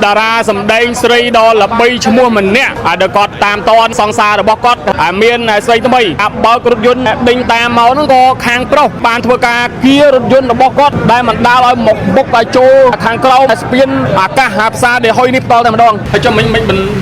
តារាសម្ដែងស្រីដ៏ល្បីឈ្មោះម្នាក់ដែលគាត់តាមតនសង្សាររបស់គាត់មានស្រីថ្មីបើករថយន្តដេញតាមមកហ្នឹងក៏ខាងប្រុសបានធ្វើការគៀរថយន្តរបស់គាត់ដែលមិនដាល់ឲ្យមកបុកឲ្យចូលខាងក្រោមស្ពានអាកាសផ្សារដែលហុយនេះផ្ទាល់តែម្ដងហើយចាំមិន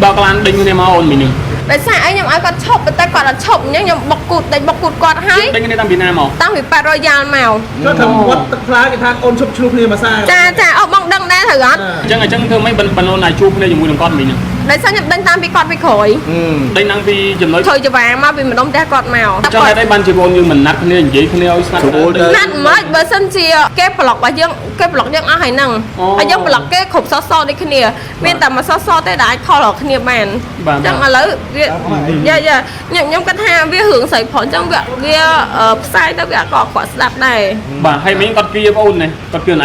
បើកឡានដេញគ្នាមកអូនមីនេះដោយសារអីខ្ញុំឲ្យគាត់ឈប់តែគាត់អត់ឈប់អញ្ចឹងខ្ញុំបុកគូតដេញបុកគូតគាត់ហើយដេញគ្នាតាំងពីណាមកតាំងពី800យ៉ាលមកគាត់ធ្វើវត្តទឹកផ្លាគេថាអូនឈប់ឆ្លុះគ្នាមកសារចាអូបងដឹងដែរត្រូវអត់អញ្ចឹងធ្វើម៉េចបានអូនឲ្យជួបគ្នាជាមួយនឹងគាត់មីនេះដោយសារខ្ញុំដេញតាមពីគាត់ពីក្រោយដេញតាំងពីចំណុចធ្វើច្បាមកពីម្ដុំផ្ទះគាត់មកចង់ឲ្យបានជាបងយើងមិនណាត់គ្នានិយាយគ្នាឲ្យស្ងាត់ណាត់មិនបើសិនជាគេប្លុករបស់យើងគេប្លុកយើងអស់ហើយហ្នឹងហើយយើងប្លុកគេគ្រប់សសដូចគ្នាមានតែមួយសសទេដែលអាចខលដល់គ្នាបានអញ្ចឹងឥឡូវវាខ្ញុំគាត់ថាវារឿងស្រីប្រុសអញ្ចឹងវាផ្សាយទៅវាក៏គាត់ស្ដាប់ដែរបាទហើយមីងគាត់គៀបងអូននេះគាត់គៀណា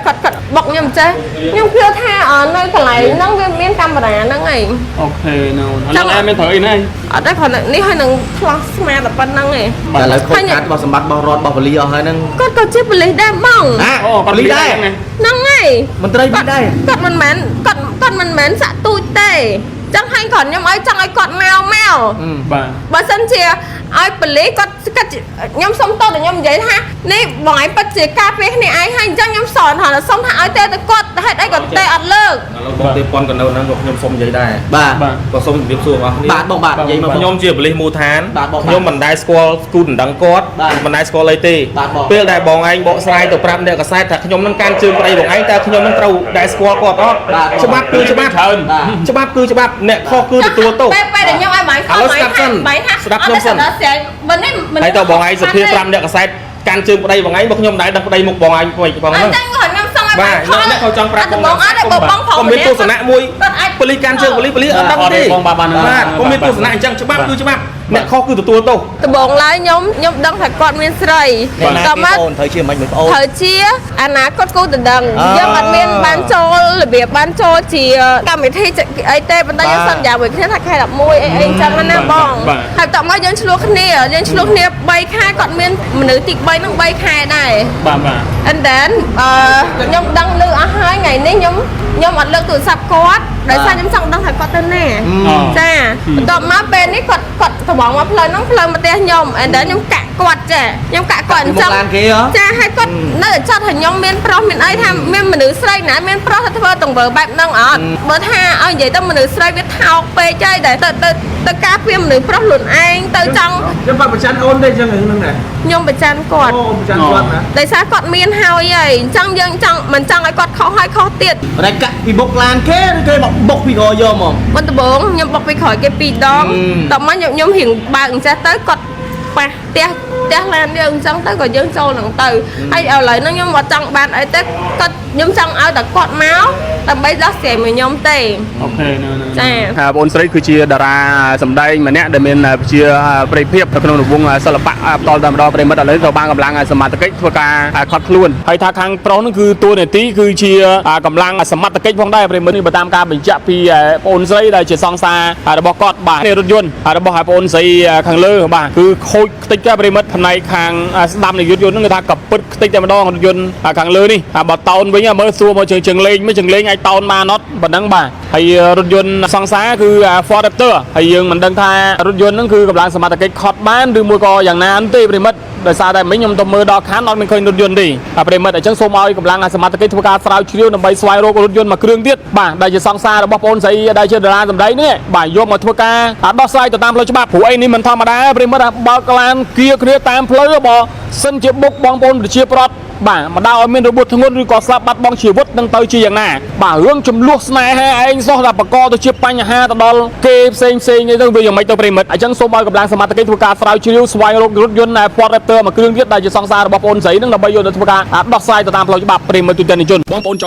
គាត់បុកខ្ញុំចេះខ្ញុំគឿថានៅកន្លែងហ្នឹងវាមានកាមេរ៉ាហ្នឹងហើយអូខេណូឥឡូវឯងមានត្រូវអីណាអត់ទេគ្រាន់តែនេះហើយនឹងឆ្លោះស្មាតែប៉ុណ្្នឹងឯងតែឥឡូវខូចខាតរបស់សម្បត្តិរបស់រដ្ឋរបស់ប៉ូលីសអស់ហើយហ្នឹងគាត់ក៏ជាប៉ូលីសដែរបងអូប៉ូលីសដែរហ្នឹងហើយមន្ត្រីវិញដែរគាត់មិនមែនសាក់ទូចទេចឹងហើយគាត់ខ្ញុំឲ្យចង់ឲ្យគាត់មកបាទបើសិនជាឲ្យប៉ូលីសគាត់ខ្ញុំសុំតតែខ្ញុំនិយាយថានេះបងឯងពិតជាការពារគ្នាឯងហើយអញ្ចឹងខ្ញុំសន់ថាសុំថាឲ្យទេទៅគាត់ហេតុអីគាត់ទេអត់លើកបងទេប៉ុនកណ្ដោហ្នឹងក៏ខ្ញុំសុំនិយាយដែរបាទក៏សុំជម្រាបសួរបងបាទបងបាទនិយាយមកខ្ញុំជាប៉ូលីសមូលដ្ឋានខ្ញុំមិនដែលស្គាល់ស្គូតដណ្ដឹងគាត់មិនដែលស្គាល់អីទេពេលដែលបងឯងបកស្រាយទៅប្រាប់អ្នកកសែតថាខ្ញុំនឹងកាន់ជើងប្តីបងឯងតើខ្ញុំនឹងត្រូវដែលស្គាល់គាត់អត់ច្បាប់គឺច្បាប់ច្រើនច្បាប់គឺច្បាប់អ្នកខុសគឺទទួលទោសពេលដែលខ្ញុំឲ្យបាយខុសបាយថាស្ដាប់ខ្ញុំសិនបើនេះហើយតើបងឯងសភា5អ្នកកសែតកាន់ជើងប្តីបងឯងបើខ្ញុំដែរដឹងប្តីមុខបងឯងបងហ្នឹងខ្ញុំសុំឲ្យបាទអ្នកเขาចង់ប្រាប់បងអត់ទេបងក៏មានទស្សនៈមួយប៉ូលីសកាន់ជើងប៉ូលីសអត់ដឹងទេបាទក៏មានទស្សនៈអញ្ចឹងច្បាប់គឺច្បាប់អ្នកខុសគឺទទួលទោសដំបងឡើយខ្ញុំដឹងថាគាត់មានស្រីតើមកអូនត្រូវជាមិនបងអូនត្រូវជាអនាគតគូដណ្ដឹងយើងអត់មានបានចូលរបៀបបានចូលជាកម្មវិធីអីទេប៉ុន្តែយើងសន្យាមួយគ្នាថាខែ11អីអញ្ចឹងណាបងហើយតើមកយើងឆ្លោះគ្នា3ខែគាត់មានមនុស្សទី3ហ្នឹង3ខែដែរបាទand then ខ្ញុំដឹងលឺអស់ហើយថ្ងៃនេះខ្ញុំអត់លើកទូរស័ព្ទគាត់ដោយសារខ្ញុំចង់ដឹងថាគាត់ទៅណាចាបន្ទាប់មកពេលនេះគាត់ត្រឡប់មកផ្លូវហ្នឹងផ្លូវមកផ្ទះខ្ញុំ and then ខ្ញុំកាក់គាត់ចាខ្ញុំកាក់គាត់អញ្ចឹងចាហើយគាត់នៅតែចត់ថាខ្ញុំមានប្រុសមានអីថាមានមនុស្សស្រីណាមានប្រុសទៅធ្វើទង្វើបែបហ្នឹងអត់បើថាឲ្យនិយាយទៅមនុស្សស្រីវាថោកពេកហើយតែទៅការពារមនុស្សប្រុសខ្លួនឯងទៅចង់ខ្ញុំបាត់ប្រច័នអូនទេអញ្ចឹងហ្នឹងដែរខ្ញុំប្រច័នគាត់ប្រច័នគាត់ណាដោយសារគាត់មានហើយអញ្ចឹងយើងចង់មិនចង់ឲ្យគាត់ខុសហើយខុសទៀតតែកាក់ពីបុកឡានគេឬគេមកបុកពីក្រោយយកមកមុនដំបូងខ្ញុំបុកពីក្រោយគេ2ដងដល់មកខ្ញុំរៀងបើកអញ្ចេះទៅគាត់ប៉ះផ្ទះឡានយើងអញ្ចឹងទៅក៏យើងចូលនឹងទៅហើយឥឡូវហ្នឹងខ្ញុំអត់ចង់បានអីទេគាត់ខ្ញុំចង់ឲ្យតែគាត់មកដើម្បីដោះស្រាយមួយខ្ញុំទេអូខេចាបងអូនស្រីគឺជាតារាសម្ដែងម្នាក់ដែលមានជាប្រិយភាពនៅក្នុងរង្វង់សិល្បៈផ្ទាល់តែម្ដងប្រិមិត្តឥឡូវត្រូវបានកម្លាំងសមត្ថកិច្ចធ្វើការខត់ខ្លួនហើយថាខាងប្រុសហ្នឹងគឺតួនាទីគឺជាកម្លាំងសមត្ថកិច្ចផងដែរប្រិមិត្តនេះបើតាមការបញ្ជាក់ពីបងអូនស្រីដែលជាសង្សាររបស់គាត់បាទរថយន្តរបស់បងអូនស្រីខាងលើបាទគឺខូចខ្ទេចប្រិមិត្តផ្នែកខាងស្ដាំនៃរថយន្តហ្នឹងគឺថាកពិតខ្ទេចតែម្ដងរថយន្តខាងលើនេះបើតោនវិញមើលសួរមកជើងលេងអាចតោនបានអត់ប៉ុណ្ណឹងបាទហើយរថយន្តសង្សារគឺ Ford Raptor ហើយយើងមិនដឹងថារថយន្តហ្នឹងគឺកម្លាំងសមត្ថកិច្ចខត់បានឬមួយក៏យ៉ាងណាទេប្រិមិត្តដោយសារតែមិញខ្ញុំទៅមើលដល់ខានអត់មានឃើញរថយន្តទេប្រិមិត្តអញ្ចឹងសូមឲ្យកម្លាំងសមត្ថកិច្ចធ្វើការស្រាវជ្រាវដើម្បីស្វែងរករថយន្តមួយគ្រឿងទៀតបាទដែលជាសង្សាររបស់បងអូនស្រីដែលជាតារាសម្ដែងនេះបាទយកមកធ្វើការដោះស្រាយទៅតាមផ្លូវច្បាប់ព្រោះអីនេះមិនធម្មតាប្រិមិត្តបើកឡានគៀគ្នាតាមផ្លូវបើសិនជាបុកបងប្អូនប្រជាប្រដ្ឋបាទមកដល់ឲ្យមានរបួសធ្ងន់ឬក៏ស្លាប់បាត់បង់ជីវិតនឹងទៅជាយ៉ាងណាបាទរឿងចំនួនស្នេហាឯងសោះតែបកទៅជាបញ្ហាទៅដល់គេផ្សេងនេះទៅវាយ៉ាងម៉េចទៅប្រិមិត្តអញ្ចឹងសូមឲ្យកម្លាំងសមត្ថកិច្ចធ្វើការស្រាវជ្រាវស្វែងរករថយន្ត Ford Raptor មួយគ្រឿងទៀតដែលជាសង្សាររបស់បងអូនស្រីនឹងដើម្បីយកទៅធ្វើការដោះស្រាយទៅតាមផ្លូវច្បាប់ប្រិមិត្តទូទាំងជនបងប្អូនចង់